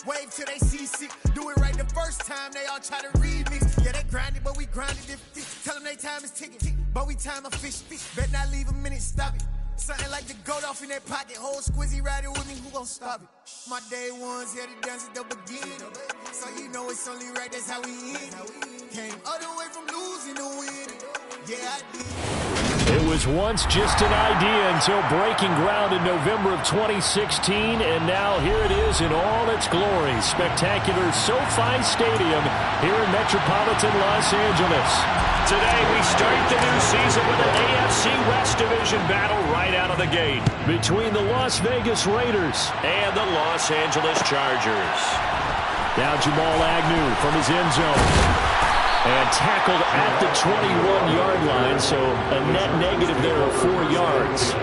Wave till they see sick. Do it right the first time, they all try to remix. Yeah, they grinded, but we grinded different. Tell them they time is ticking, but we time a fish. Bet not leave a minute, stop it. Something like the goat off in their pocket. Whole squizzy riding with me, who gon' stop it? My day ones here to dance at the beginning. So you know it's only right, that's how we end. Came all the way from losing to winning. Yeah, I did. It was once just an idea until breaking ground in November of 2016, and now here it is in all its glory. Spectacular SoFi Stadium here in metropolitan Los Angeles. Today we start the new season with an AFC West Division battle right out of the gate between the Las Vegas Raiders and the Los Angeles Chargers. Now Jamal Agnew from his end zone. And tackled at the 21-yard line, so a net negative there of 4 yards.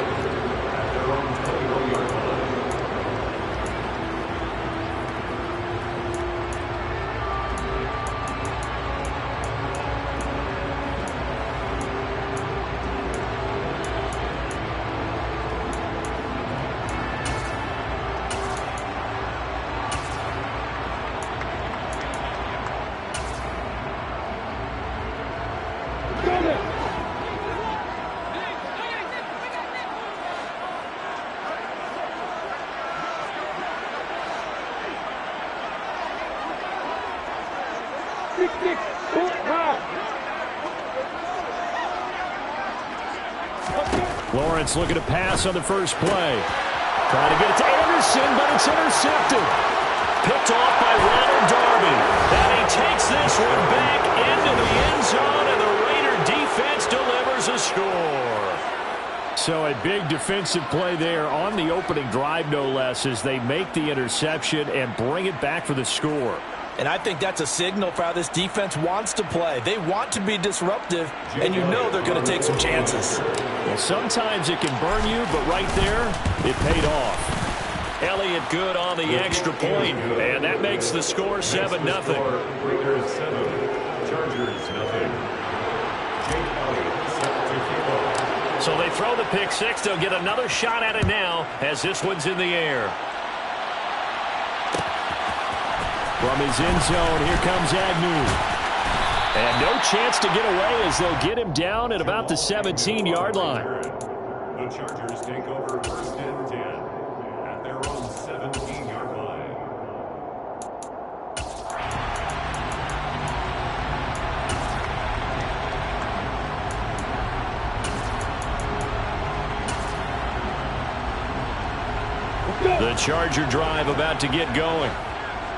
Lawrence looking to pass on the first play. Trying to get it to Anderson, but it's intercepted. Picked off by Ronald Darby. And he takes this one back into the end zone, and the Raider defense delivers a score. So a big defensive play there on the opening drive, no less, as they make the interception and bring it back for the score. And I think that's a signal for how this defense wants to play. They want to be disruptive, and you know they're going to take some chances. Well, sometimes it can burn you, but right there, it paid off. Elliott good on the extra point, and that makes the score 7-0. Raiders 7, Chargers 0. Jake Elliott set to kick off. So they throw the pick six. They'll get another shot at it now as this one's in the air. From his end zone, here comes Agnew. And no chance to get away as they'll get him down at about the 17-yard line. The Chargers take over first and 10 at their own 17-yard line. The Charger drive about to get going.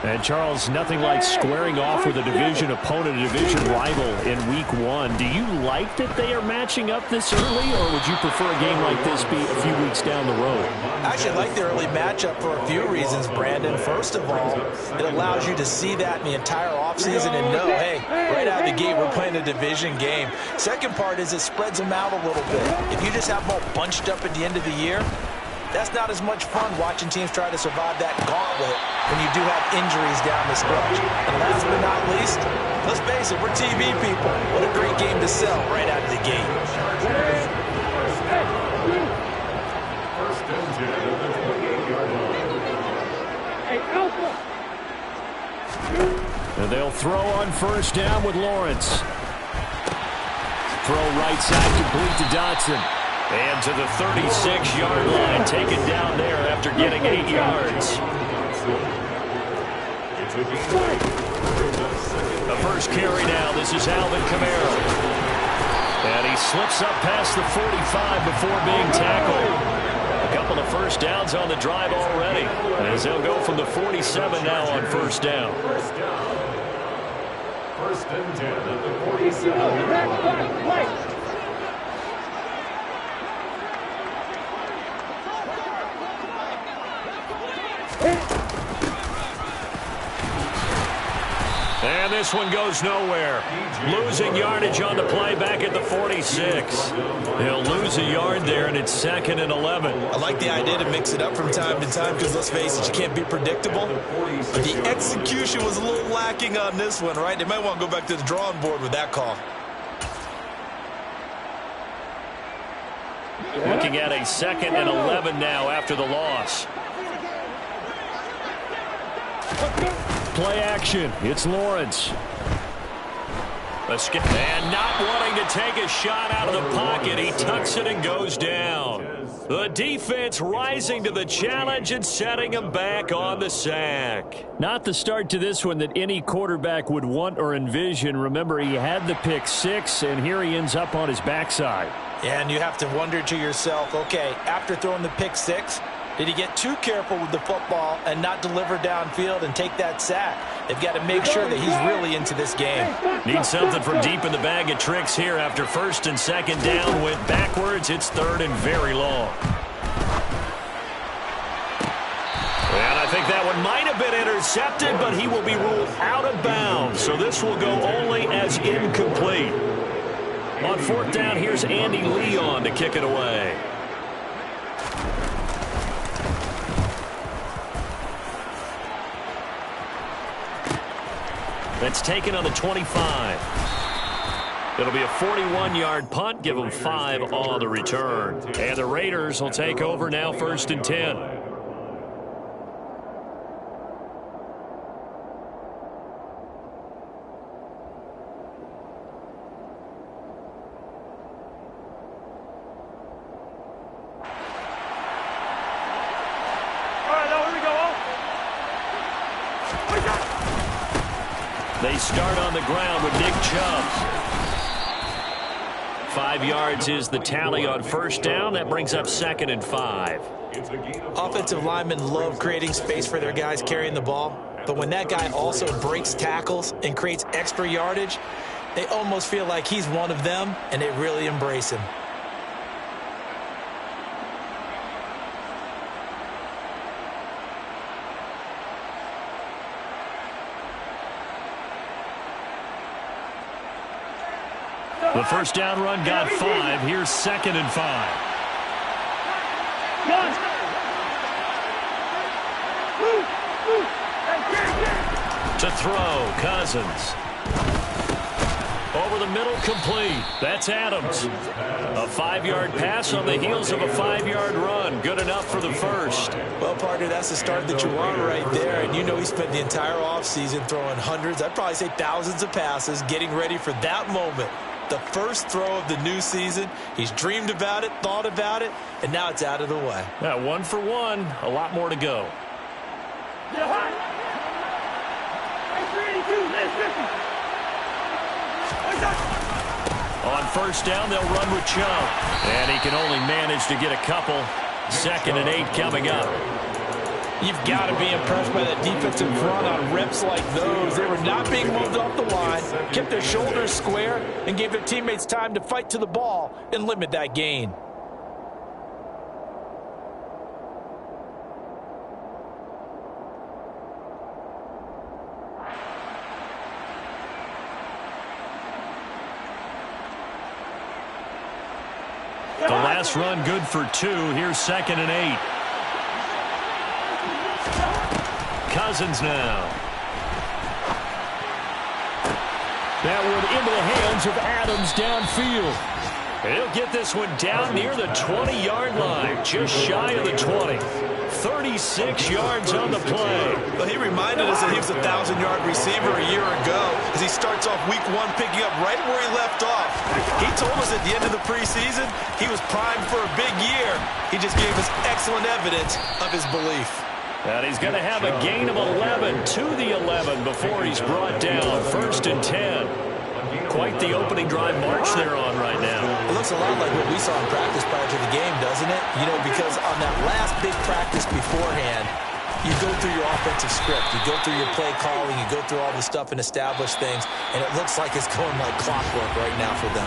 And, Charles, nothing like squaring off with a division opponent, a division rival in Week 1. Do you like that they are matching up this early, or would you prefer a game like this be a few weeks down the road? I actually like the early matchup for a few reasons, Brandon. First of all, it allows you to see that in the entire offseason and know, hey, right out of the gate, we're playing a division game. Second part is it spreads them out a little bit. If you just have them all bunched up at the end of the year, that's not as much fun watching teams try to survive that gauntlet when you do have injuries down the stretch. And last but not least, let's face it, we're TV people. What a great game to sell right out of the gate. First and 10 at the 28-yard line. And they'll throw on first down with Lawrence. Throw right side complete to Dotson. And to the 36-yard line, taken down there after getting 8 yards. The first carry now, this is Alvin Kamara. And he slips up past the 45 before being tackled. A couple of first downs on the drive already, as they'll go from the 47 now on first down. First and 10 at the 47. And this one goes nowhere. Losing yardage on the play back at the 46. He'll lose a yard there, and it's 2nd and 11. I like the idea to mix it up from time to time because, let's face it, you can't be predictable. But the execution was a little lacking on this one, right? They might want to go back to the drawing board with that call. Looking at a 2nd and 11 now after the loss. Play action. It's Lawrence. And not wanting to take a shot out of the pocket, he tucks it and goes down. The defense rising to the challenge and setting him back on the sack. Not the start to this one that any quarterback would want or envision. Remember, he had the pick six, and here he ends up on his backside. And you have to wonder to yourself, okay, after throwing the pick six, did he get too careful with the football and not deliver downfield and take that sack? They've got to make sure that he's really into this game. Need something from deep in the bag of tricks here after first and second down went backwards. It's third and very long. And I think that one might have been intercepted, but he will be ruled out of bounds. So this will go only as incomplete. On fourth down, here's Andy Leon to kick it away. That's taken on the 25. It'll be a 41-yard punt. Give them 5 on the return. And the Raiders will take over now, first and 10. They start on the ground with Nick Chubb. 5 yards is the tally on first down. That brings up second and 5. Offensive linemen love creating space for their guys carrying the ball. But when that guy also breaks tackles and creates extra yardage, they almost feel like he's one of them, and they really embrace him. The first down run got 5. Here's second and 5. To throw, Cousins. Over the middle, complete. That's Adams. A 5-yard pass on the heels of a 5-yard run. Good enough for the first. Well, partner, that's the start that you want right there. And you know he spent the entire offseason throwing hundreds, I'd probably say thousands of passes, getting ready for that moment. The first throw of the new season. He's dreamed about it, thought about it, and now it's out of the way. Now, 1 for 1. A lot more to go. On first down, they'll run with Chubb. And he can only manage to get a couple. Second and 8 coming up. You've got to be impressed by that defensive front on reps like those. They were not being moved off the line, kept their shoulders square, and gave their teammates time to fight to the ball and limit that gain. The last run good for 2. Here's second and 8. Cousins now. That one into the hands of Adams downfield. He'll get this one down near the 20-yard line, just shy of the 20. 36 yards on the play. Well, he reminded us that he was a 1,000-yard receiver a year ago as he starts off week 1 picking up right where he left off. He told us at the end of the preseason he was primed for a big year. He just gave us excellent evidence of his belief. And he's going to have a gain of 11 to the 11 before he's brought down. First and 10. Quite the opening drive march they're on right now. It looks a lot like what we saw in practice prior to the game, doesn't it? You know, because on that last big practice beforehand, you go through your offensive script, you go through your play calling, you go through all the stuff and establish things, and it looks like it's going like clockwork right now for them.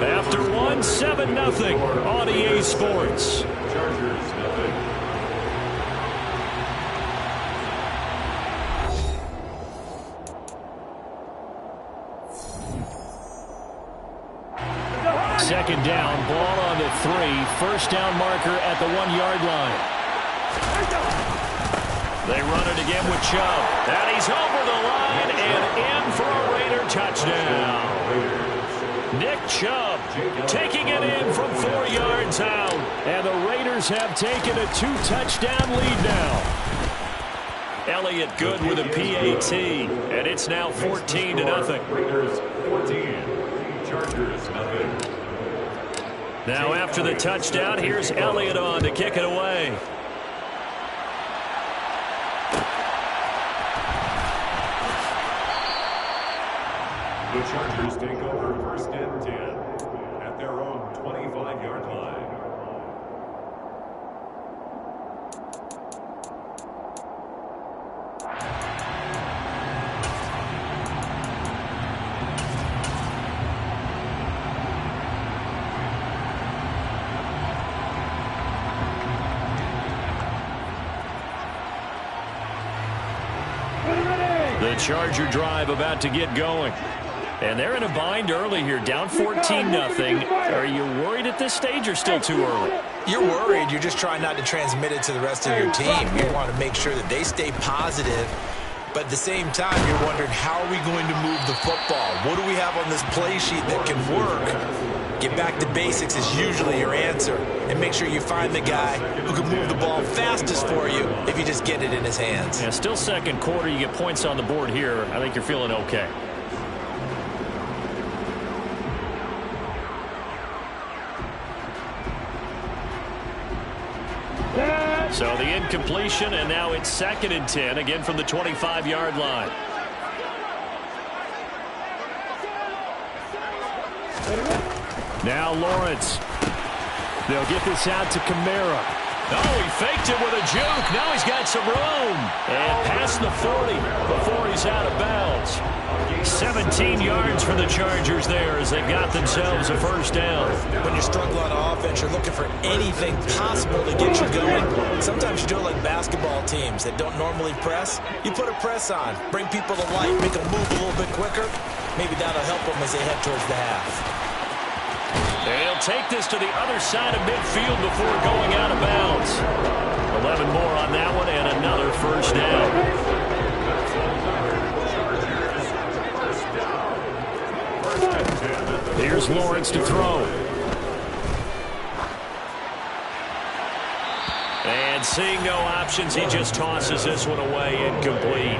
After 1, 7-0 on EA Sports. Second down, ball on the 3. First down marker at the 1-yard line. They run it again with Chubb. And he's over the line and in for a Raider touchdown. Nick Chubb taking it in from 4 yards out. And the Raiders have taken a 2-touchdown lead now. Elliott good with a PAT, and it's now 14-0. Raiders 14, Chargers nothing. Now after the touchdown, here's Elliott on to kick it away. The Chargers take over first and 10 at their own 25-yard line. The Charger drive about to get going. And they're in a bind early here, down 14-0. Are you worried at this stage or still too early? You're worried. You're just trying not to transmit it to the rest of your team. You want to make sure that they stay positive. But at the same time, you're wondering, how are we going to move the football? What do we have on this play sheet that can work? Get back to basics is usually your answer. And make sure you find the guy who can move the ball fastest for you if you just get it in his hands. Yeah, still second quarter. You get points on the board here. I think you're feeling okay. So the incompletion, and now it's 2nd and 10, again from the 25-yard line. Now Lawrence. They'll get this out to Kamara. Oh, he faked it with a juke. Now he's got some room. And past the 40 before he's out of bounds. 17 yards for the Chargers there as they got themselves a first down. When you struggle on offense, you're looking for anything possible to get you going. Sometimes you do it like basketball teams that don't normally press. You put a press on, bring people to life, make them move a little bit quicker. Maybe that'll help them as they head towards the half. And he'll take this to the other side of midfield before going out of bounds. 11 more on that one and another first down. Here's Lawrence to throw. And seeing no options, he just tosses this one away, incomplete.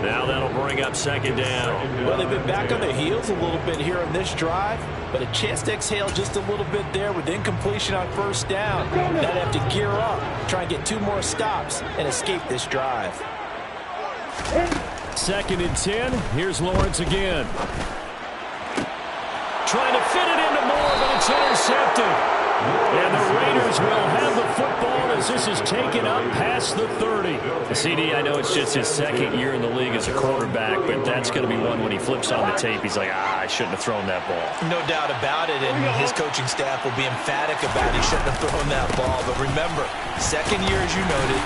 Now that'll bring up 2nd down. Well, they've been back on their heels a little bit here on this drive, but a chance to exhale just a little bit there with incompletion on first down. Now they have to gear up, try and get 2 more stops, and escape this drive. 2nd and 10. Here's Lawrence again. Trying to fit it into Moore, but it's intercepted. And the Raiders will have the football as this is taken up past the 30. CD, I know it's just his 2nd year in the league as a quarterback, but that's going to be one when he flips on the tape. He's like, I shouldn't have thrown that ball. No doubt about it, and his coaching staff will be emphatic about he shouldn't have thrown that ball. But remember, 2nd year, as you noted,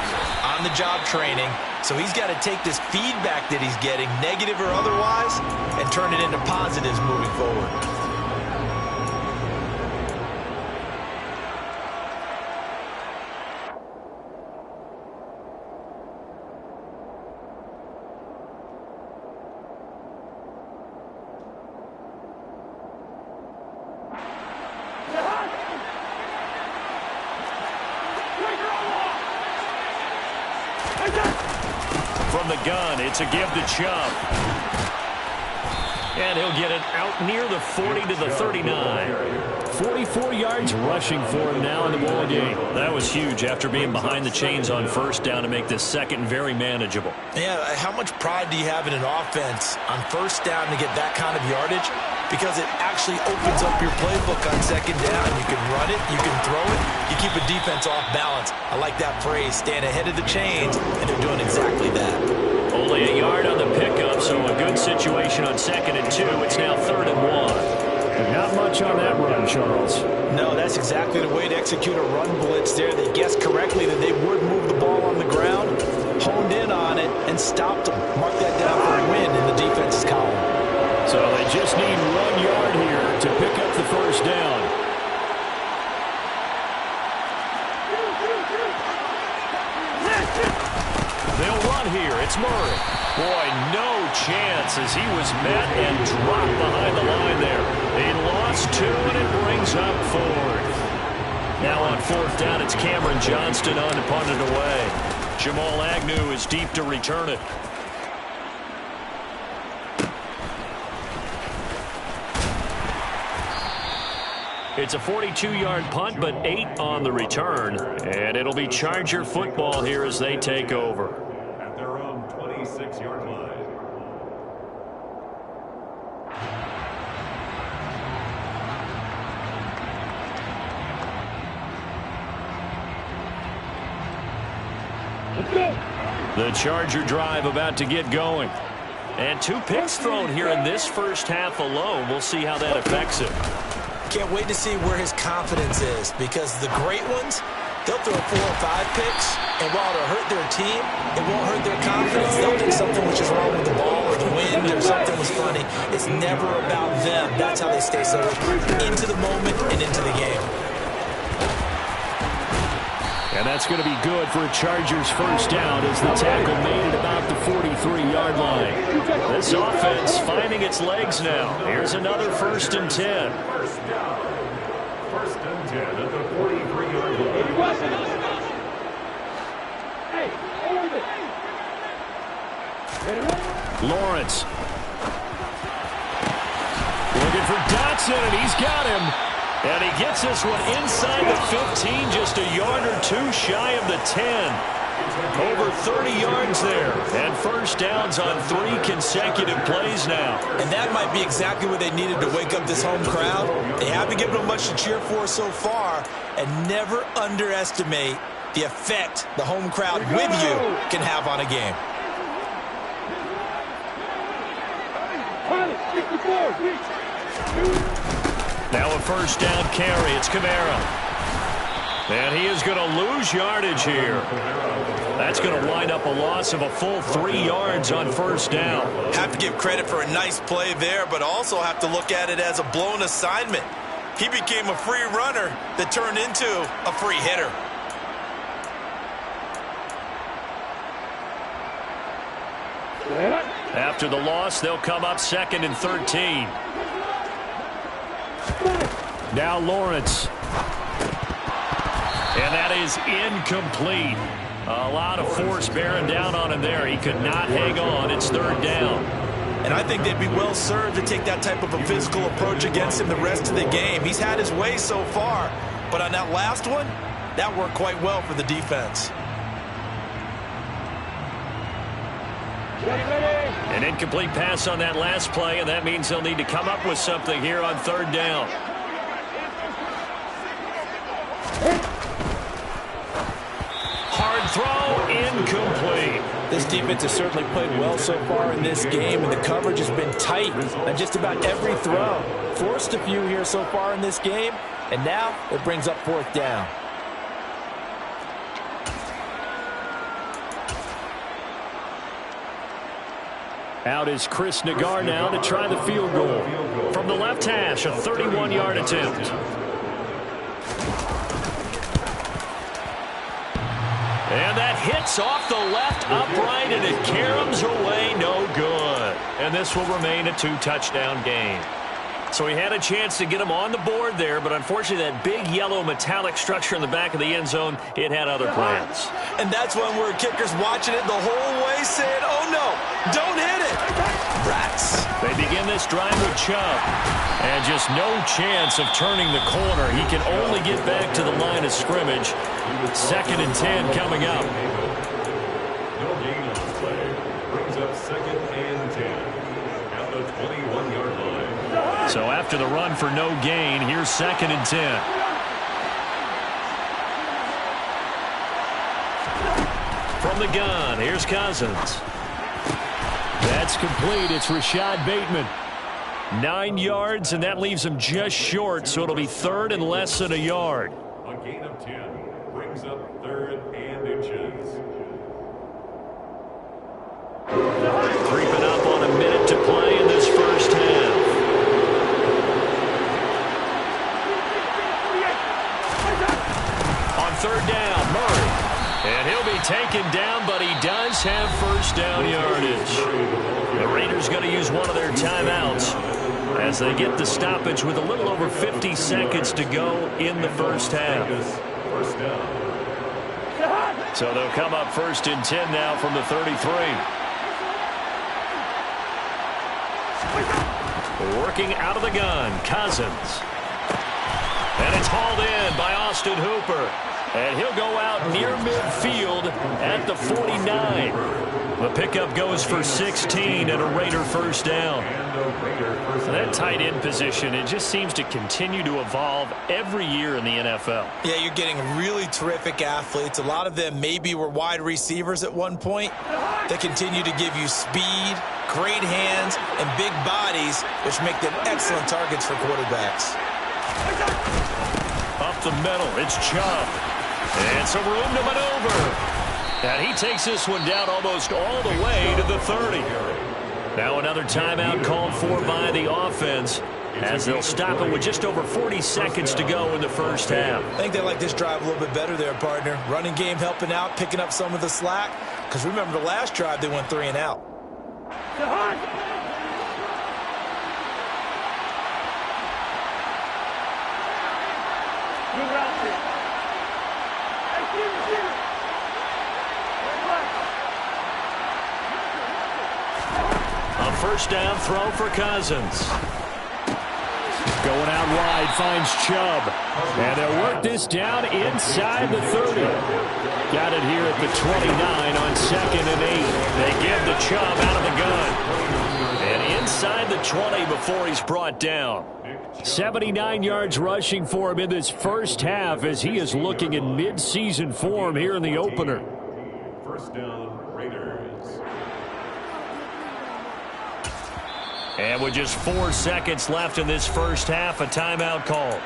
on-the-job training. So he's got to take this feedback that he's getting, negative or otherwise, and turn it into positives moving forward. From the gun, it's a give to Chubb. And he'll get it out near the 40 to the 39. 44 yards rushing for him now in the ball game. That was huge after being behind the chains on first down to make this 2nd very manageable. Yeah, how much pride do you have in an offense on first down to get that kind of yardage? Because it actually opens up your playbook on 2nd down. You can run it, you can throw it, you keep a defense off balance. I like that phrase, stand ahead of the chains, and they're doing exactly that. Only a yard on the pickup, so a good situation on 2nd and 2. It's now 3rd and 1. Not much on that run, Charles. No, that's exactly the way to execute a run blitz there. They guessed correctly that they would move the ball on the ground, honed in on it, and stopped them. Mark that down for a win in the defense's column. So they just need 1 yard here to pick up the first down. They'll run here. It's Murray. Boy, no chance as he was met and dropped behind the line there. He lost 2, and it brings up 4th. Now on 4th down, it's Cameron Johnston on to punt it away. Jamal Agnew is deep to return it. It's a 42-yard punt, but 8 on the return. And it'll be Charger football here as they take over. At their own 26-yard line. The Charger drive about to get going. And 2 picks thrown here in this first half alone. We'll see how that affects him. Can't wait to see where his confidence is, because the great ones, they'll throw 4 or 5 picks, and while it'll hurt their team, it won't hurt their confidence. They'll think something was just wrong with the ball or the wind or something was funny. It's never about them. That's how they stay so into the moment and into the game. And that's going to be good for a Chargers first down as the tackle made it about the 43-yard line. This offense finding its legs now. Here's another 1st and 10. First down. 1st and 10 at the 43-yard line. Lawrence. Looking for Dotson, and he's got him. And he gets this one inside the 15, just a yard or 2 shy of the 10. Over 30 yards there. And first downs on 3 consecutive plays now. And that might be exactly what they needed to wake up this home crowd. They haven't given them much to cheer for so far. And never underestimate the effect the home crowd with you can have on a game. Now a first down carry. It's Kamara. And he is going to lose yardage here. That's going to wind up a loss of a full 3 yards on first down. Have to give credit for a nice play there, but also have to look at it as a blown assignment. He became a free runner that turned into a free hitter. After the loss, they'll come up 2nd and 13. Now Lawrence. And that is incomplete. A lot of force bearing down on him there. He could not hang on. It's 3rd down. And I think they'd be well served to take that type of a physical approach against him the rest of the game. He's had his way so far, but on that last one, that worked quite well for the defense. An incomplete pass on that last play, and that means they'll need to come up with something here on 3rd down. Hard throw, incomplete. This defense has certainly played well so far in this game, and the coverage has been tight on just about every throw. Forced a few here so far in this game, and now it brings up 4th down. Out is Chris Nagar now to try the field goal. From the left hash, a 31-yard attempt. And that hits off the left upright, and it caroms away, no good. And this will remain a 2-touchdown game. So he had a chance to get him on the board there, but unfortunately that big yellow metallic structure in the back of the end zone, it had other plans. And that's when we're kickers watching it the whole way saying, oh no, don't hit it. Rats. They begin this drive with Chubb. And just no chance of turning the corner. He can only get back to the line of scrimmage. 2nd and 10 coming up. No gain on the play. Brings up 2nd and 10 at the 21-yard line. So after the run for no gain, here's 2nd and 10. From the gun, here's Cousins. That's complete. It's Rashad Bateman. 9 yards, and that leaves him just short, so it'll be 3rd and less than a yard. A gain of 10 brings up 3rd and inches. Creeping up on a minute to play in this first half. On 3rd down, Murray. And he'll be taken down, but he does have first down yardage. The Raiders going to use one of their timeouts as they get the stoppage with a little over 50 seconds to go in the first half. First down. So they'll come up 1st and 10 now from the 33. Working out of the gun, Cousins. And it's hauled in by Austin Hooper. And he'll go out near midfield at the 49. The pickup goes for 16 and a Raider first down. That tight end position, it just seems to continue to evolve every year in the NFL. Yeah, you're getting really terrific athletes. A lot of them maybe were wide receivers at one point. They continue to give you speed, great hands, and big bodies, which make them excellent targets for quarterbacks. Up the middle, it's Chubb. And some room to maneuver. And he takes this one down almost all the way to the 30. Now another timeout called for by the offense as they'll stop it with just over 40 seconds to go in the first half. I think they like this drive a little bit better there, partner. Running game helping out, picking up some of the slack. Because remember the last drive, they went 3 and out. A first down throw for Cousins. Going out wide, finds Chubb. And they'll work this down inside the 30. Got it here at the 29 on 2nd and 8. They give the Chubb out of the gun. And inside the 20 before he's brought down. 79 yards rushing for him in this first half as he is looking in mid-season form here in the opener. First down, Raiders. And with just 4 seconds left in this first half, a timeout call.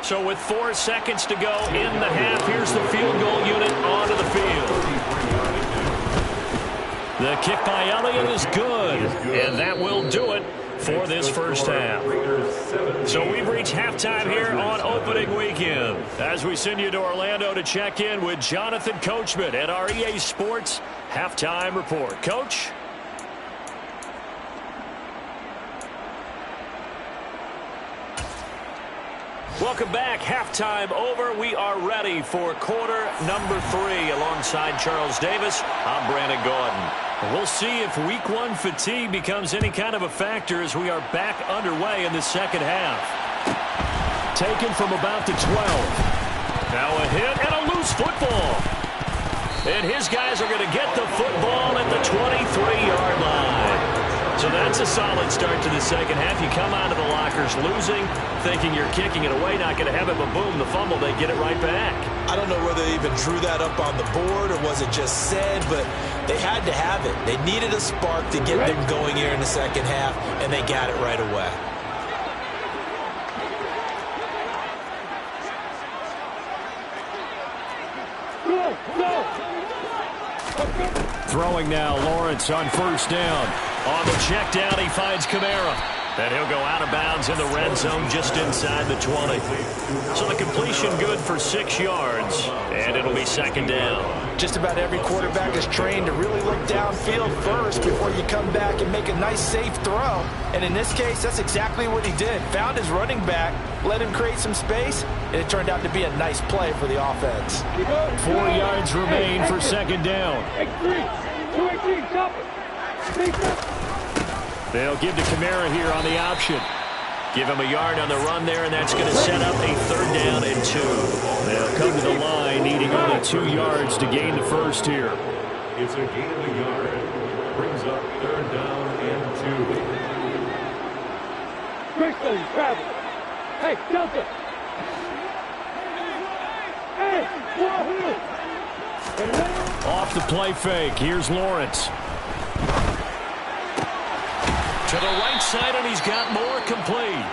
So with 4 seconds to go in the half, here's the field goal unit onto the field. The kick by Elliott is good, and that will do it for this first half. So we've reached halftime here on opening weekend as we send you to Orlando to check in with Jonathan Coachman at our EA Sports Halftime Report. Coach? Welcome back. Halftime over. We are ready for quarter number 3. Alongside Charles Davis, I'm Brandon Gaudin. We'll see if week 1 fatigue becomes any kind of a factor as we are back underway in the second half. Taken from about the 12. Now a hit and a loose football. And his guys are going to get the football at the 23-yard line. So that's a solid start to the second half. You come out of the lockers losing, thinking you're kicking it away, not going to have it, but boom, the fumble, they get it right back. I don't know whether they even drew that up on the board or was it just said, but they had to have it. They needed a spark to get them going here in the second half, and they got it right away. Throwing now, Lawrence on first down. On the check down, he finds Kamara. And he'll go out of bounds in the red zone just inside the 20. So the completion good for 6 yards, and it'll be second down. Just about every quarterback is trained to really look downfield first before you come back and make a nice, safe throw. And in this case, that's exactly what he did. Found his running back, let him create some space, and it turned out to be a nice play for the offense. 4 yards remain for second down. They'll give to Kamara here on the option. Give him a yard on the run there, and that's going to set up a third down and 2. They'll come to the line needing only 2 yards to gain the first here. It's a gain of a yard. Brings up third down and 2. Quickly, travel. Hey, Delta. Hey, off the play fake. Here's Lawrence. To the right side, and he's got more complete.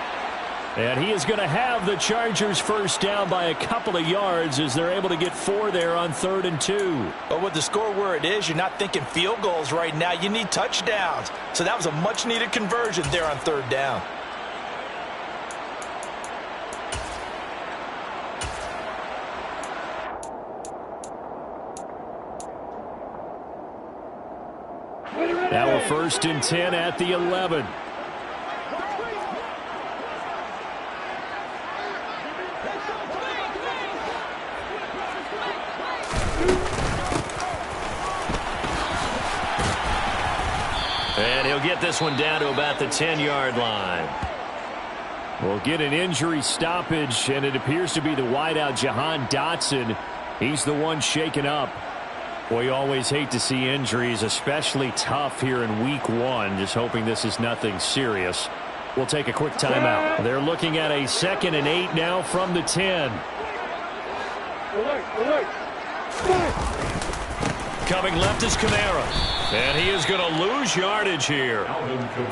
And he is going to have the Chargers first down by a couple of yards as they're able to get 4 there on 3rd and 2. But with the score where it is, you're not thinking field goals right now. You need touchdowns. So that was a much-needed conversion there on 3rd down. Now a 1st and 10 at the 11. And he'll get this one down to about the 10-yard line. We'll get an injury stoppage, and it appears to be the wideout, Jahan Dotson. He's the one shaken up. Boy, you always hate to see injuries, especially tough here in week 1. Just hoping this is nothing serious. We'll take a quick timeout. They're looking at a 2nd and 8 now from the 10. Coming left is Kamara. And he is going to lose yardage here.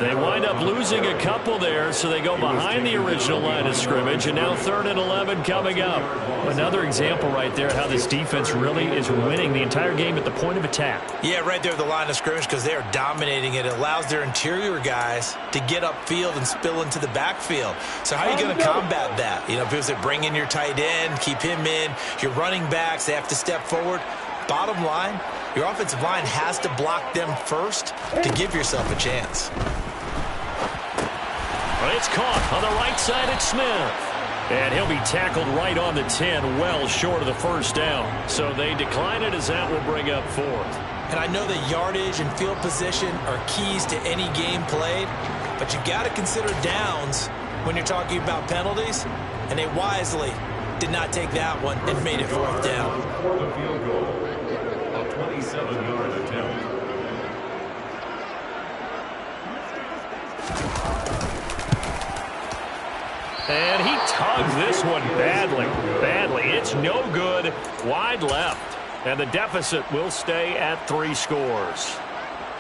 They wind up losing a couple there, so they go behind the original line of scrimmage, and now 3rd and 11 coming up. Another example right there how this defense really is winning the entire game at the point of attack. Yeah, right there at the line of scrimmage, because they are dominating it. It allows their interior guys to get upfield and spill into the backfield. So how are you going to combat that? You know, because they bring in your tight end, keep him in. Your running backs, they have to step forward. Bottom line, your offensive line has to block them first to give yourself a chance. It's caught on the right side at Smith. And he'll be tackled right on the 10, well short of the first down. So they decline it as that will bring up 4th. And I know that yardage and field position are keys to any game played, but you've got to consider downs when you're talking about penalties, and they wisely did not take that one and made it 4th down. For the field goal, a 27-yard attempt. And he tugged this one badly. It's no good. Wide left. And the deficit will stay at 3 scores.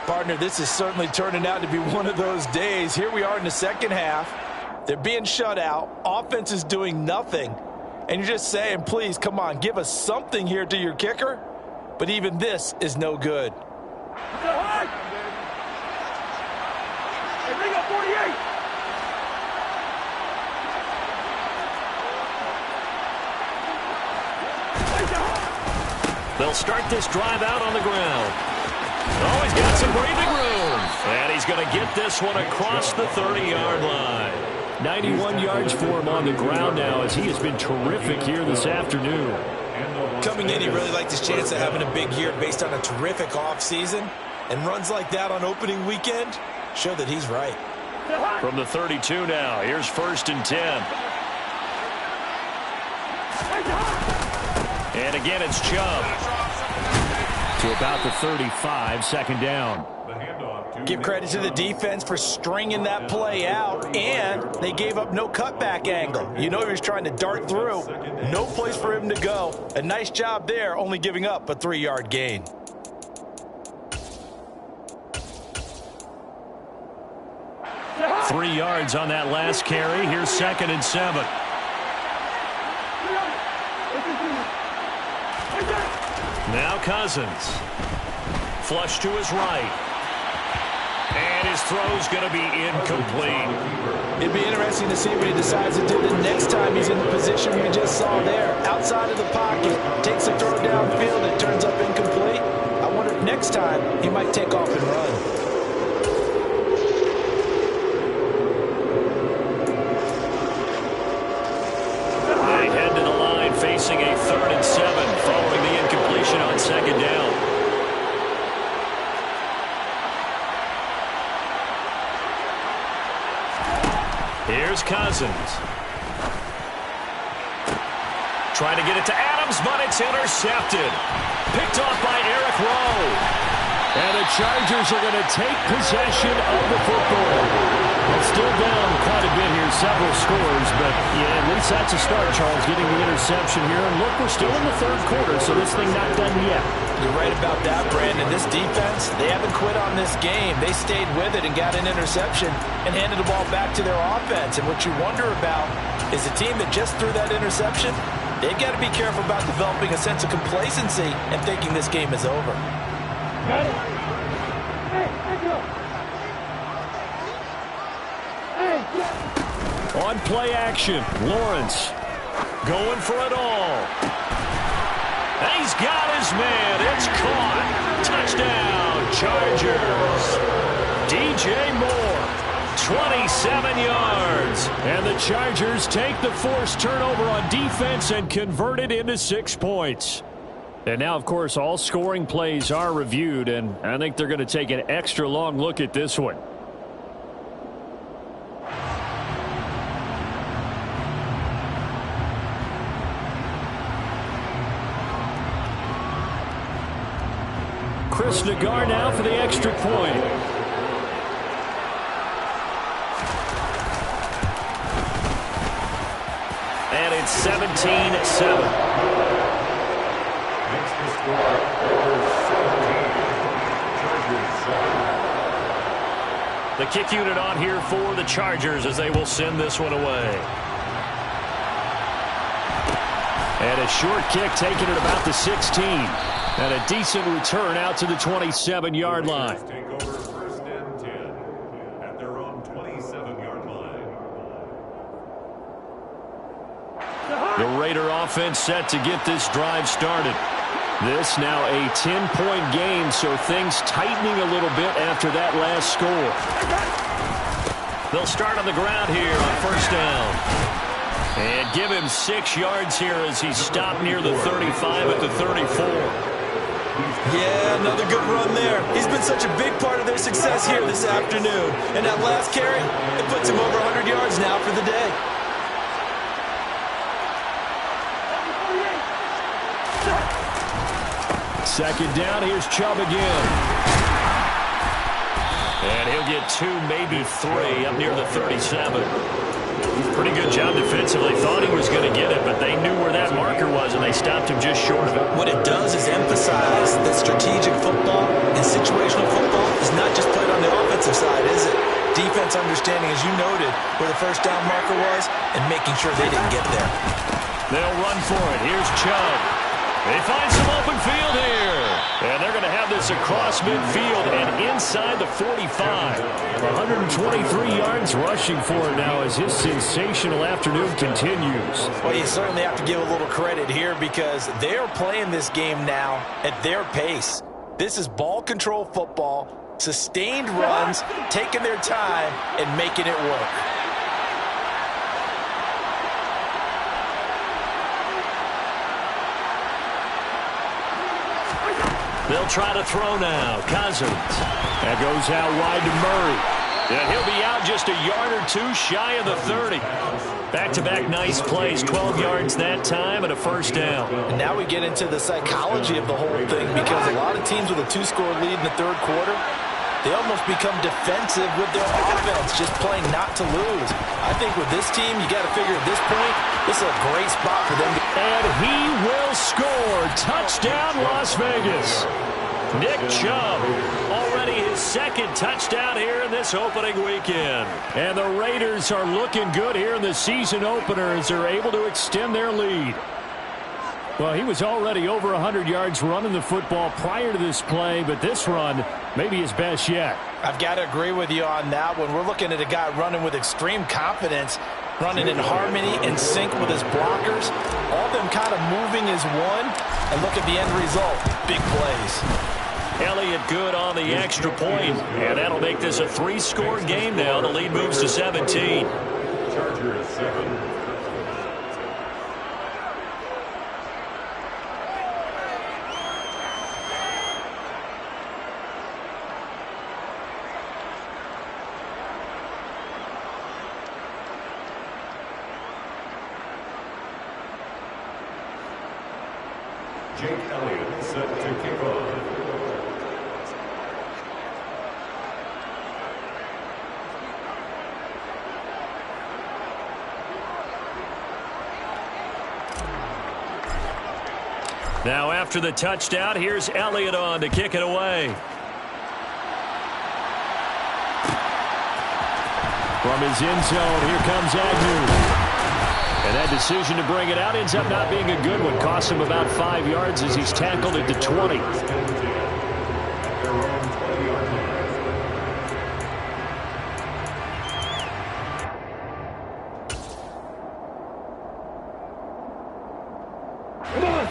Partner, this is certainly turning out to be one of those days. Here we are in the second half. They're being shut out. Offense is doing nothing. And you're just saying, please, come on, give us something here to your kicker. But even this is no good. Hey, bring up 48. They'll start this drive out on the ground. Oh, he's got some breathing room. And he's going to get this one across the 30-yard line. 91 yards for him on the ground now as he has been terrific here this afternoon. Coming in, he really liked his chance of having a big year based on a terrific offseason. And runs like that on opening weekend show that he's right. From the 32 now, here's 1st and 10. And again, it's Chubb. To about the 35, 2nd down. Give credit to the defense for stringing that play out, and they gave up no cutback angle. You know he was trying to dart through. No place for him to go. A nice job there, only giving up a 3-yard gain. Three yards on that last carry. Here's 2nd and 7. Now Cousins. Flush to his right. And his throw's going to be incomplete. It'd be interesting to see what he decides to do the next time he's in the position we just saw there. Outside of the pocket, takes a throw downfield, it turns up incomplete. I wonder if next time he might take off and run. They head to the line facing a 3rd and 7 following the incompletion on 2nd down. Here's Cousins. Trying to get it to Adams, but it's intercepted. Picked off by Eric Rowe. And the Chargers are going to take possession of the football. They're still down quite a bit here, several scores, but yeah, at least that's a start, Charles, getting the interception here. And look, we're still in the 3rd quarter, so this thing not done yet. You're right about that, Brandon. This defense, they haven't quit on this game. They stayed with it and got an interception and handed the ball back to their offense. And what you wonder about is a team that just threw that interception, they've got to be careful about developing a sense of complacency and thinking this game is over. Got it. Hey, let's go. Hey, On play action, Lawrence going for it all. And he's got his man. It's caught. Touchdown, Chargers. DJ Moore 27 yards. And the Chargers take the forced turnover on defense and convert it into 6 points. And now, of course, all scoring plays are reviewed, and I think they're going to take an extra long look at this one. Chris Nagar now for the extra point. And it's 17-7. The kick unit on here for the Chargers as they will send this one away. And a short kick taken at about the 16. And a decent return out to the 27-yard line. Take over first and 10 at their own 27-yard line. The Raider offense set to get this drive started. This now a 10-point game, so things tightening a little bit after that last score. They'll start on the ground here on first down. And give him 6 yards here as he's stopped near the 35 at the 34. Yeah, another good run there. He's been such a big part of their success here this afternoon. And that last carry, it puts him over 100 yards now for the day. Second down, here's Chubb again. And he'll get 2, maybe 3 up near the 37. Pretty good job defensively. Thought he was going to get it, but they knew where that marker was, and they stopped him just short of it. What it does is emphasize that strategic football and situational football is not just played on the offensive side, is it? Defense understanding, as you noted, where the first down marker was and making sure they didn't get there. They'll run for it. Here's Chubb. They find some open field here. And they're going to have this across midfield and inside the 45. 123 yards rushing for him now as his sensational afternoon continues. Well, you certainly have to give a little credit here because they're playing this game now at their pace. This is ball control football, sustained runs, taking their time, and making it work. They'll try to throw now. Cousins. That goes out wide to Murray. And he'll be out just a yard or 2 shy of the 30. Back-to-back nice plays. 12 yards that time and a first down. And now we get into the psychology of the whole thing because a lot of teams with a 2-score lead in the third quarter, they almost become defensive with their offense, just playing not to lose. I think with this team, you got to figure at this point, this is a great spot for them. And he will score. Touchdown, Las Vegas. Nick Chubb, already his second touchdown here in this opening weekend. And the Raiders are looking good here in the season opener as they're able to extend their lead. Well, he was already over 100 yards running the football prior to this play, but this run may be his best yet. I've got to agree with you on that one. We're looking at a guy running with extreme confidence, running in harmony and sync with his blockers, all of them kind of moving as one, and look at the end result. Big plays. Elliott good on the extra point, and that'll make this a 3-score game now. The lead moves to 17. Chargers 7. Jake Elliott set to kick off. Now after the touchdown, here's Elliott on to kick it away. From his end zone, here comes Agnew. And that decision to bring it out ends up not being a good one. Costs him about 5 yards as he's tackled at the 20.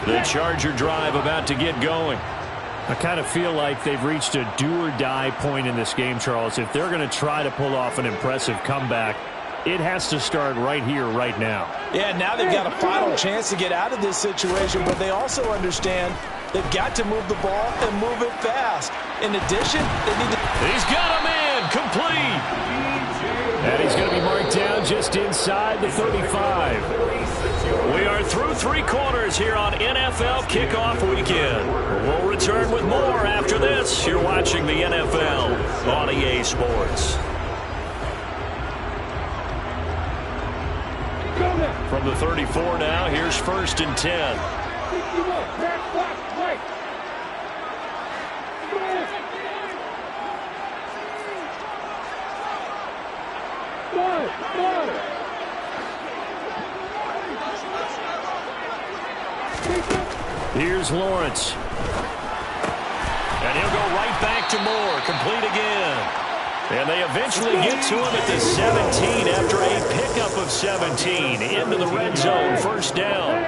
The Charger drive about to get going. I kind of feel like they've reached a do-or-die point in this game, Charles. If they're going to try to pull off an impressive comeback, it has to start right here, right now. Yeah, now they've got a final chance to get out of this situation, but they also understand they've got to move the ball and move it fast. In addition, they need to... He's got him in, complete. And he's going to be marked down just inside the 35. We are through three quarters here on NFL Kickoff Weekend. We'll return with more after this. You're watching the NFL on EA Sports. From the 34 now, here's 1st and 10. Here's Lawrence. And he'll go right back to Moore. Complete again. And they eventually get to him at the 17 after a pickup of 17 into the red zone. 1st down.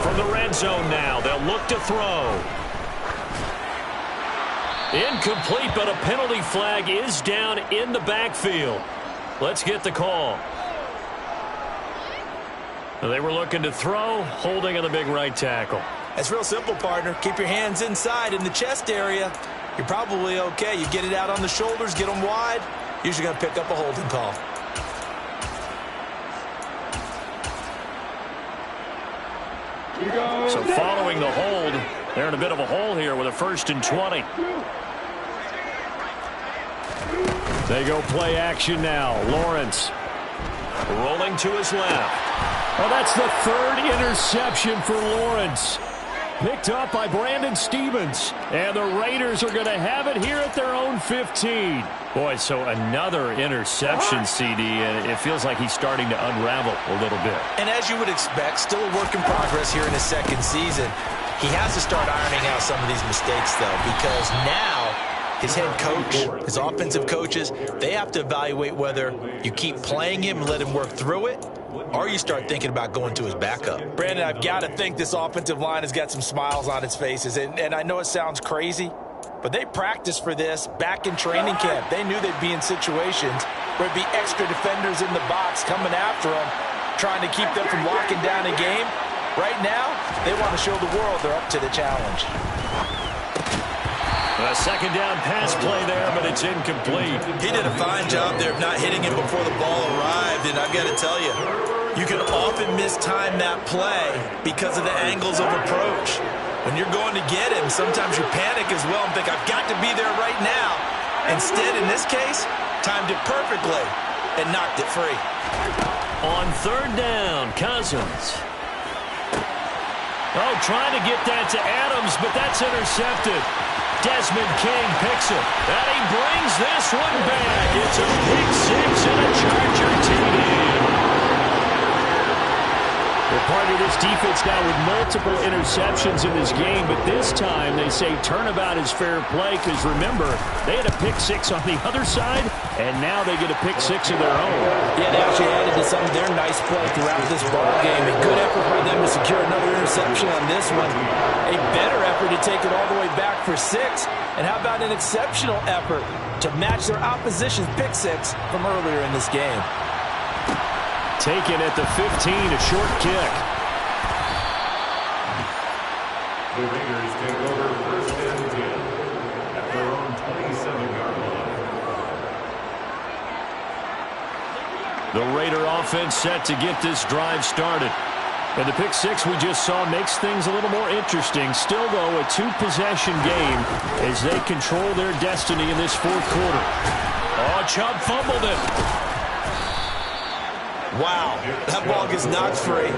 From the red zone now, they'll look to throw. Incomplete, but a penalty flag is down in the backfield. Let's get the call. They were looking to throw, holding on the big right tackle. It's real simple, partner. Keep your hands inside in the chest area. You're probably okay. You get it out on the shoulders, get them wide. Usually going to pick up a holding call. So following the hold, they're in a bit of a hole here with a 1st and 20. They go play action now. Lawrence. Rolling to his left. Well, that's the 3rd interception for Lawrence. Picked up by Brandon Stephens. And the Raiders are going to have it here at their own 15. Boy, so another interception, CD, and it feels like he's starting to unravel a little bit. And as you would expect, still a work in progress here in his 2nd season. He has to start ironing out some of these mistakes, though, because now his head coach, his offensive coaches, they have to evaluate whether you keep playing him and let him work through it, or you start thinking about going to his backup. Brandon, I've got to think this offensive line has got some smiles on its faces, and I know it sounds crazy, but they practiced for this back in training camp. They knew they'd be in situations where it'd be extra defenders in the box coming after them, trying to keep them from locking down a game. Right now, they want to show the world they're up to the challenge. A 2nd down pass play there, but it's incomplete. He did a fine job there of not hitting it before the ball arrived, and I've got to tell you, you can often mistime that play because of the angles of approach. When you're going to get him, sometimes you panic as well and think, I've got to be there right now. Instead, in this case, timed it perfectly and knocked it free. On 3rd down, Cousins. Oh, trying to get that to Adams, but that's intercepted. Desmond King picks it, and he brings this one back. It's a pick 6 and a Charger TD. They're part of this defense now with multiple interceptions in this game, but this time they say turnabout is fair play because, remember, they had a pick 6 on the other side, and now they get a pick 6 of their own. Yeah, they actually added to some of their nice play throughout this ball game. A good effort for them to secure another interception on this one. A better effort to take it all the way back for 6. And how about an exceptional effort to match their opposition's pick 6 from earlier in this game? Taken at the 15, a short kick. The Raiders take over 1st and 10 at their own 27-yard line. The Raider offense set to get this drive started. And the pick 6 we just saw makes things a little more interesting. Still, though, a 2-possession game as they control their destiny in this 4th quarter. Oh, Chubb fumbled it. Wow, that ball gets knocked free,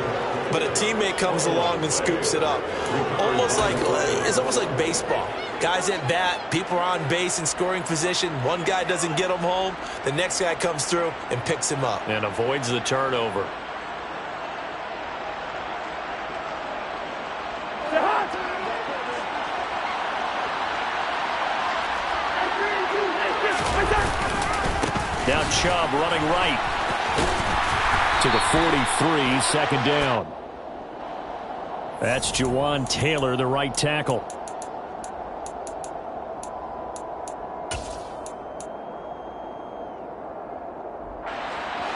but a teammate comes along and scoops it up. It's almost like baseball. Guys at bat, people are on base in scoring position. One guy doesn't get him home. The next guy comes through and picks him up. And avoids the turnover. Now Chubb running right. To the 43, 2nd down. That's Jawan Taylor, the right tackle.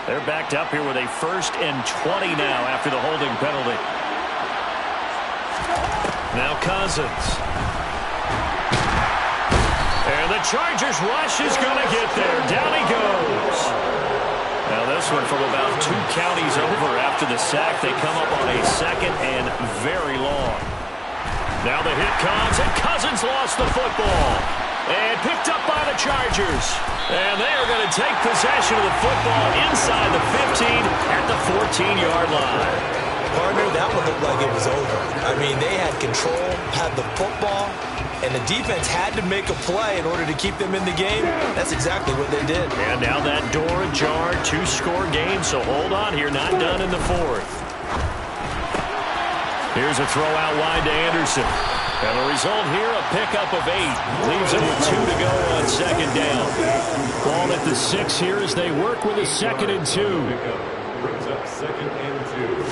They're backed up here with a 1st and 20 now after the holding penalty. Now Cousins. And the Chargers rush is going to get there. Down he goes. Now this one from about 2 counties over after the sack. They come up on a 2nd and very long. Now the hit comes, and Cousins lost the football. And picked up by the Chargers. And they are going to take possession of the football inside the 15 at the 14-yard line. Partner, that one looked like it was over. I mean, they had control, had the football, and the defense had to make a play in order to keep them in the game. That's exactly what they did. And now that door ajar, 2-score game, so hold on here, not done in the 4th. Here's a throw out wide to Anderson. And the result here, a pickup of 8. Leaves it with 2 to go on 2nd down. Ball at the 6 here as they work with a 2nd and 2. Brings up 2nd and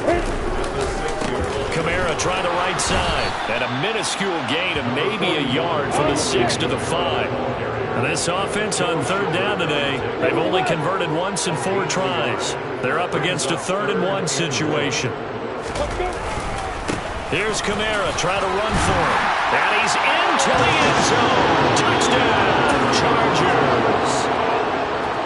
2. Kamara trying the right side. And a minuscule gain of maybe a yard from the 6 to the 5. And this offense on 3rd down today, they've only converted once in 4 tries. They're up against a 3rd and 1 situation. Here's Kamara trying to run for him. And he's into the end zone. Touchdown, Chargers.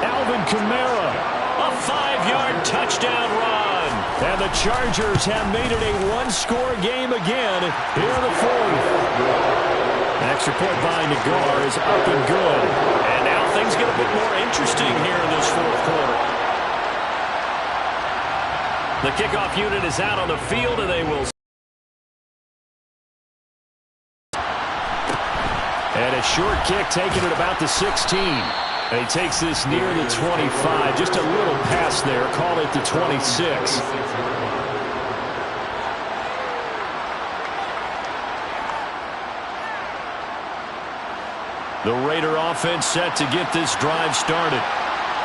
Alvin Kamara, a 5-yard touchdown run. And the Chargers have made it a 1-score game again here in the 4th. Extra point by Nagar is up and good. And now things get a bit more interesting here in this 4th quarter. The kickoff unit is out on the field, and they will. And a short kick taken at about the 16. And he takes this near the 25. Just a little pass there. Call it the 26. The Raider offense set to get this drive started.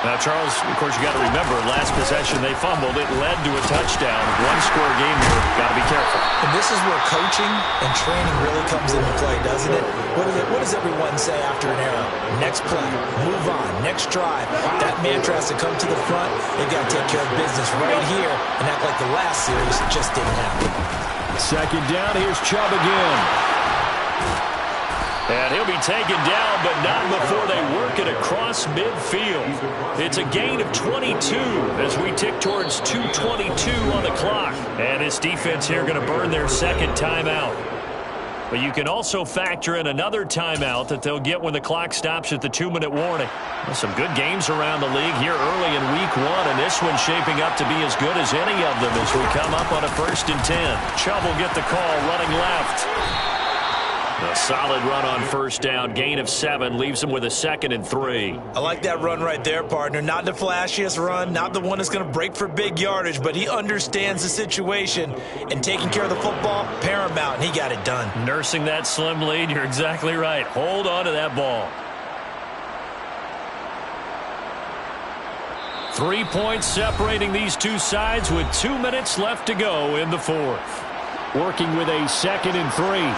Now, Charles, of course, you got to remember, last possession they fumbled. It led to a touchdown. 1-score game here. Got to be careful. And this is where coaching and training really comes into play, doesn't it? What does everyone say after an error? Next play, move on, next drive. That mantra has to come to the front. They've got to take care of business right here and act like the last series just didn't happen. 2nd down, here's Chubb again. And he'll be taken down, but not before they work it across midfield. It's a gain of 22 as we tick towards 2:22 on the clock. And this defense here going to burn their 2nd timeout. But you can also factor in another timeout that they'll get when the clock stops at the 2-minute warning. Well, some good games around the league here early in week 1, and this one's shaping up to be as good as any of them as we come up on a 1st and 10. Chubb will get the call running left. A solid run on 1st down, gain of 7, leaves him with a 2nd and 3. I like that run right there, partner. Not the flashiest run, not the one that's going to break for big yardage, but he understands the situation, and taking care of the football, paramount, and he got it done. Nursing that slim lead, you're exactly right. Hold on to that ball. 3 points separating these two sides with 2 minutes left to go in the 4th. Working with a 2nd and 3.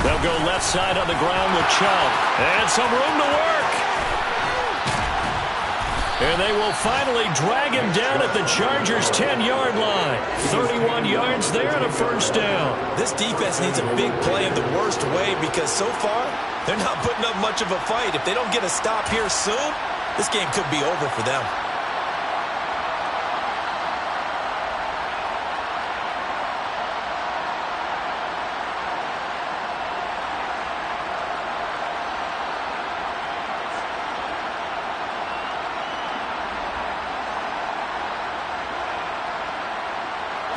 They'll go left side on the ground with Chubb. And some room to work. And they will finally drag him down at the Chargers' 10-yard line. 31 yards there and a 1st down. This defense needs a big play in the worst way because so far they're not putting up much of a fight. If they don't get a stop here soon, this game could be over for them.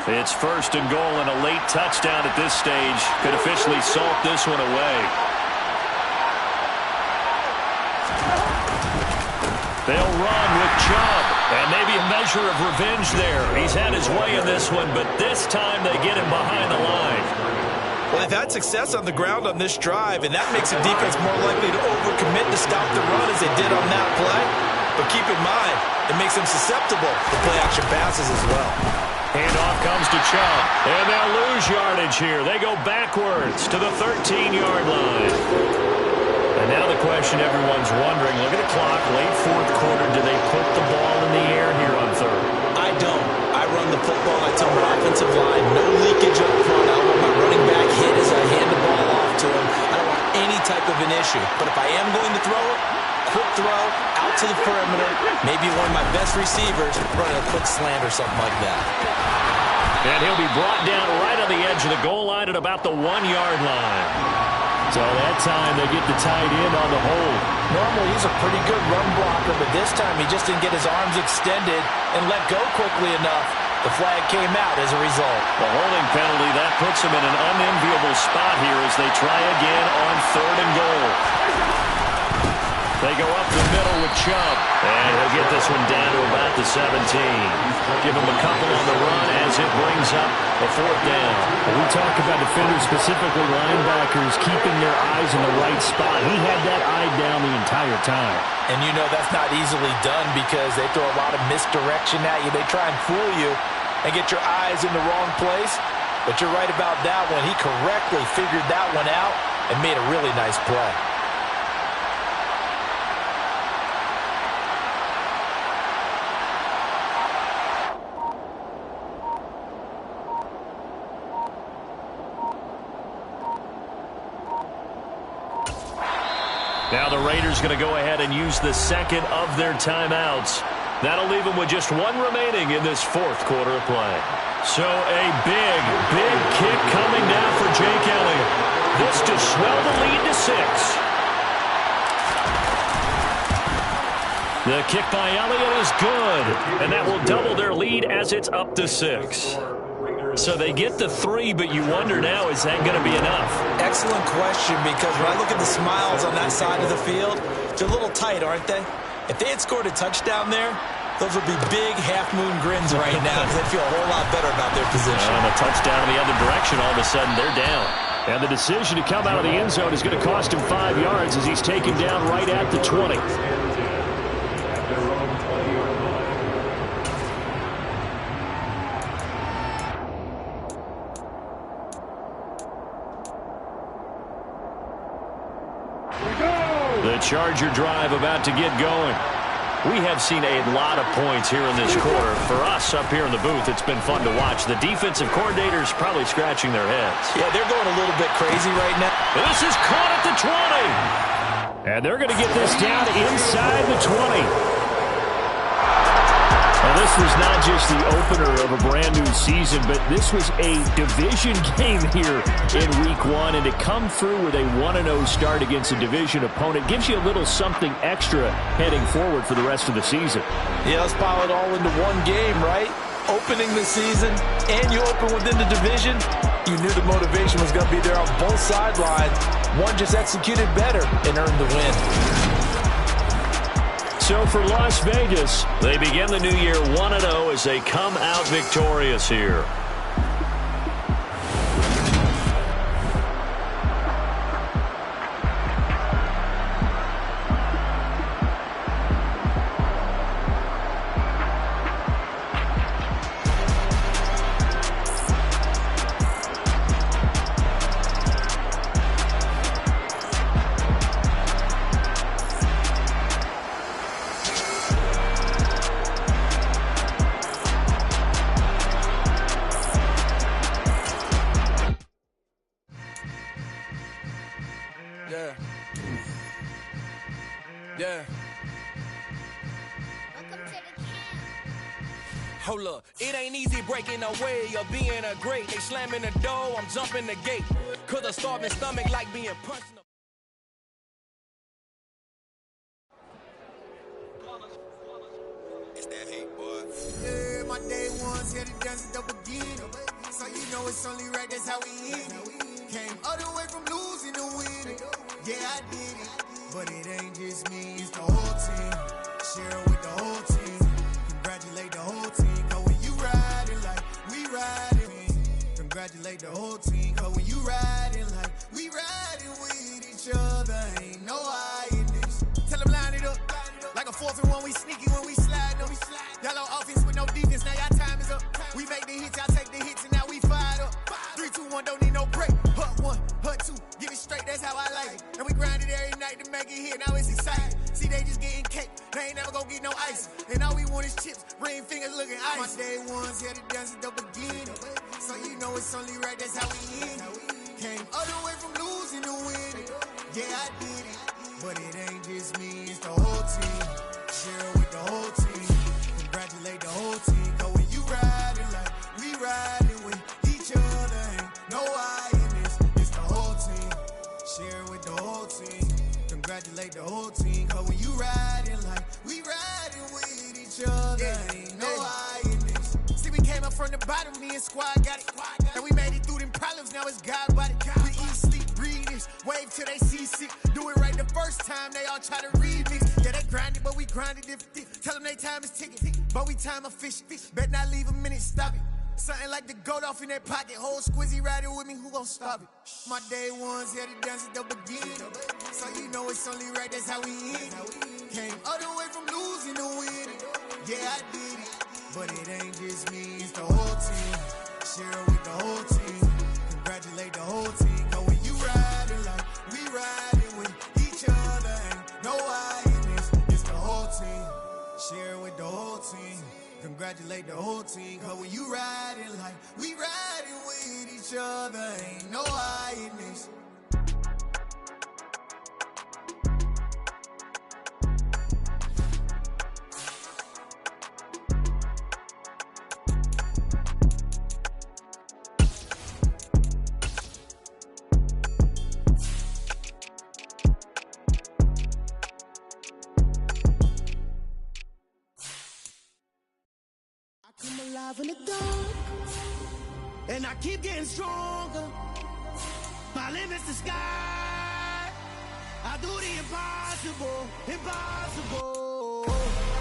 It's 1st and goal, and a late touchdown at this stage could officially salt this one away. They'll run with Chubb, and maybe a measure of revenge there. He's had his way in this one, but this time they get him behind the line. Well, they've had success on the ground on this drive, and that makes the defense more likely to overcommit to stop the run as they did on that play. But keep in mind, it makes them susceptible to play-action passes as well. Handoff comes to Chubb, and they'll lose yardage here. They go backwards to the 13-yard line. And now the question everyone's wondering, look at the clock, late fourth quarter, do they put the ball in the air here on third? I don't. I run the football. I tell my offensive line, no leakage up front. I don't want my running back hit as I hand the ball off to him. I don't want any type of an issue. But if I am going to throw it, quick throw, out to the perimeter, maybe one of my best receivers running a quick slant or something like that. And he'll be brought down right on the edge of the goal line at about the 1-yard line. So that time they get the tight end on the hold. Normally he's a pretty good run blocker, but this time he just didn't get his arms extended and let go quickly enough. The flag came out as a result. The holding penalty, that puts him in an unenviable spot here as they try again on 3rd and goal. They go up the middle with Chubb, and he'll get this one down to about the 17. Give him a couple on the run as it brings up a 4th down. We talk about defenders, specifically linebackers, keeping their eyes in the right spot. He had that eye down the entire time. And you know that's not easily done because they throw a lot of misdirection at you. They try and fool you and get your eyes in the wrong place. But you're right about that one. He correctly figured that one out and made a really nice play. Now the Raiders going to go ahead and use the second of their timeouts. That'll leave them with just one remaining in this 4th quarter of play. So a big kick coming now for Jake Elliott. This to swell the lead to 6. The kick by Elliott is good, and that will double their lead as it's up to 6. So they get the 3, but you wonder now, is that going to be enough? Excellent question, because when I look at the smiles on that side of the field, they're a little tight, aren't they? If they had scored a touchdown there, those would be big half-moon grins right now because they feel a whole lot better about their position. And a touchdown in the other direction, all of a sudden they're down. And the decision to come out of the end zone is going to cost him 5 yards as he's taken down right at the 20. The Charger drive about to get going. We have seen a lot of points here in this quarter. For us up here in the booth, it's been fun to watch. The defensive coordinators probably scratching their heads. Yeah, they're going a little bit crazy right now. This is caught at the 20. And they're going to get this down inside the 20. Now, this was not just the opener of a brand-new season, but this was a division game here in Week 1. And to come through with a 1-0 start against a division opponent gives you a little something extra heading forward for the rest of the season. Yeah, let's pile it all into one game, right? Opening the season, and you open within the division. You knew the motivation was going to be there on both sidelines. One just executed better and earned the win. So for Las Vegas, they begin the new year 1-0 as they come out victorious here. Yeah. Hold up, it ain't easy breaking away or being a great. They slamming the door, I'm jumping the gate. Cause a starving stomach like being punched in the... It's that hate, boy. Yeah, my day ones here to dance at the beginning. So you know it's only right, that's how we end it. Came all the way from losing to winning. Yeah, I did it. But it ain't just me, it's the whole team. Share it with the whole team. Congratulate the whole team. Cause when you riding like we riding, congratulate the whole team. Cause when you riding like we riding with each other, ain't no hiding this. Tell them line it up. Like a 4th and 1, we sneaky when we slide. No, we ain't never gonna get no ice. And all we want is chips, ring fingers looking ice. My day ones here to dance at the beginning. So you know it's only right, that's how we end it. Came all the way from losing to winning. Yeah, I did it. But it ain't just me, it's the whole team. Share it with the whole team. Congratulate the whole team. Cause when you riding like we riding with each other, ain't no I in this. It's the whole team. Share it with the whole team. Congratulate the whole team. Cause when you riding like we riding with each other, ain't no I in this. See, we came up from the bottom, me and squad got it. And we made it through them problems, now it's God body. We eat, sleep, breathe this. Wave till they see sick. Do it right the first time, they all try to remix. Yeah, they grinded, but we grinded if tell them they time is ticking. But we time a fish. Bet not leave a minute, stop it. Something like the goat off in that pocket. Whole squizzy riding with me, who gon' stop it? My day ones here to dance at the beginning. So you know it's only right, that's how we end it. Came all the way from losing to winning. Yeah, I did it. But it ain't just me, it's the whole team. Share it with the whole team. Congratulate the whole team. Cause when you riding like we riding with each other, ain't no I in this. It's the whole team. Share it with the whole team. Congratulate the whole team. Cause when you riding like we riding with each other, ain't no I in this. I'm alive in the dark, and I keep getting stronger. My limit's the sky. I do the impossible, impossible.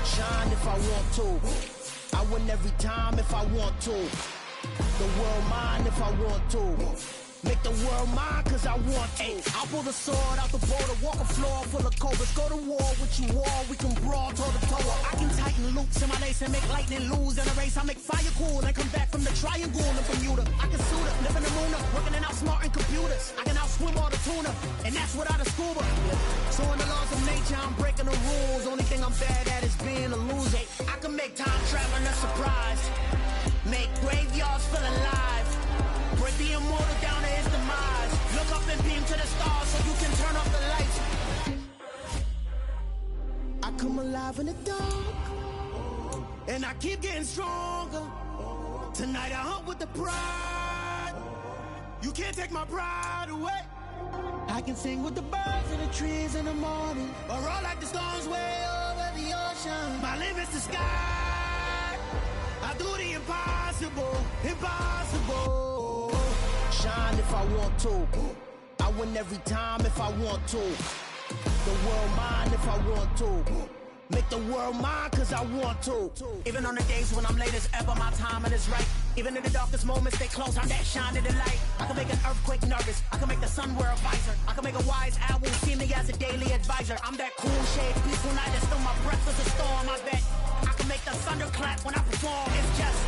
Shine if I want to. I win every time if I want to. The world mine if I want to. Make the world mine cause I want to. I'll pull the sword out the border, walk a floor full of cobras. Go to war with you all, we can brawl toe to toe. I can tighten loops in my lace and make lightning lose in a race. I make fire cool and come back from the triangle in Bermuda. I can suit up, live in the moon up, working and outsmarting computers. I can outswim all the tuna, and that's without a scuba. So in the laws of nature, I'm breaking the rules. Only thing I'm bad at is being a loser. I can make time traveling a surprise. Make graveyards feel alive. Break the immortal down to his demise. Look up and beam to the stars so you can turn off the lights. I come alive in the dark, and I keep getting stronger. Tonight I hunt with the pride. You can't take my pride away. I can sing with the birds and the trees in the morning, or roll like the storms way over the ocean. My limit's the sky. I do the impossible, impossible. Shine if I want to. I win every time if I want to. The world mine if I want to. Make the world mine cause I want to. Even on the days when I'm late as ever, my timing is right. Even in the darkest moments, stay close, I'm that shine in the light. I can make an earthquake nervous, I can make the sun wear a visor. I can make a wise owl see me as a daily advisor. I'm that cool shade, peaceful night, and still my breath is a storm, I bet. I can make the thunder clap when I perform. It's just